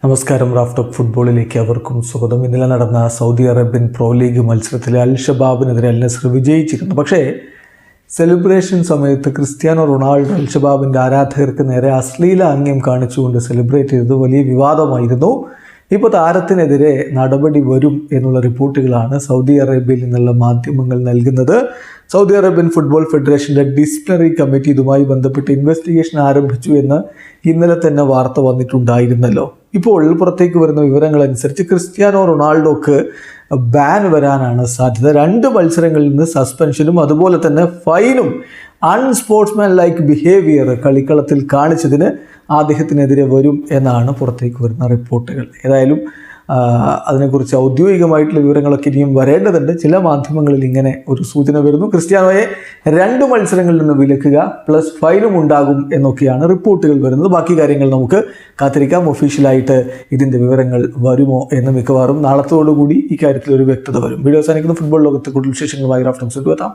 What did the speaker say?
നമസ്കാരം. Raf talk ഫുട്ബോളിലേക്ക് അവർക്കും സ്വാഗതം. ഇന്നലെ നടന്ന സൗദി അറേബ്യൻ പ്രോ ലീഗ് മത്സരത്തിൽ അൽ ഷബാബിനെതിരെ അൽ നസ്ർ വിജയിച്ചിരുന്നു. പക്ഷേ സെലിബ്രേഷൻ സമയത്ത് ക്രിസ്ത്യാനോ റൊണാൾഡോ അൽ ഷബാബിൻ്റെ ആരാധകർക്ക് നേരെ അശ്ലീല ആംഗ്യം കാണിച്ചുകൊണ്ട് സെലിബ്രേറ്റ് ചെയ്തത് വലിയ വിവാദമായിരുന്നു. ഇപ്പോൾ താരത്തിനെതിരെ നടപടി വരും എന്നുള്ള റിപ്പോർട്ടുകളാണ് സൗദി അറേബ്യയിൽ നിന്നുള്ള മാധ്യമങ്ങൾ നൽകുന്നത്. സൗദി അറേബ്യൻ ഫുട്ബോൾ ഫെഡറേഷൻ്റെ ഡിസിപ്ലിനറി കമ്മിറ്റി ഇതുമായി ബന്ധപ്പെട്ട് ഇൻവെസ്റ്റിഗേഷൻ ആരംഭിച്ചു എന്ന് ഇന്നലെ തന്നെ വാർത്ത വന്നിട്ടുണ്ടായിരുന്നല്ലോ. ഇപ്പോൾ പുറത്തേക്ക് വരുന്ന വിവരങ്ങളനുസരിച്ച് ക്രിസ്ത്യാനോ റൊണാൾഡോക്ക് ബാൻ വരാനാണ് സാധ്യത. 2 മത്സരങ്ങളിൽ നിന്ന് സസ്പെൻഷനും അതുപോലെ തന്നെ ഫൈനും അൺസ്പോർട്സ്മാൻ ലൈക്ക് ബിഹേവിയർ കളിക്കളത്തിൽ കാണിച്ചതിന് അദ്ദേഹത്തിനെതിരെ വരും എന്നാണ് പുറത്തേക്ക് വരുന്ന റിപ്പോർട്ടുകൾ. ഏതായാലും അതിനെക്കുറിച്ച് ഔദ്യോഗികമായിട്ടുള്ള വിവരങ്ങളൊക്കെ ഇനിയും വരേണ്ടതുണ്ട്. ചില മാധ്യമങ്ങളിൽ ഇങ്ങനെ ഒരു സൂചന വരുന്നു. ക്രിസ്ത്യാനോയെ 2 മത്സരങ്ങളിൽ നിന്ന് വിലക്കുക പ്ലസ് ഫൈനും ഉണ്ടാകും എന്നൊക്കെയാണ് റിപ്പോർട്ടുകൾ വരുന്നത്. ബാക്കി കാര്യങ്ങൾ നമുക്ക് കാത്തിരിക്കാം. ഒഫീഷ്യലായിട്ട് ഇതിൻ്റെ വിവരങ്ങൾ വരുമോ എന്ന് മിക്കവാറും നാളത്തോടുകൂടി ഇക്കാര്യത്തിൽ ഒരു വ്യക്തത വരും. വീഡിയോ അവസാനിക്കുന്ന ഫുട്ബോൾ ലോകത്തെ കൂടുതൽ വിശേഷങ്ങളുമായി റാഫ് ടോക്സിലേക്ക് എത്താം.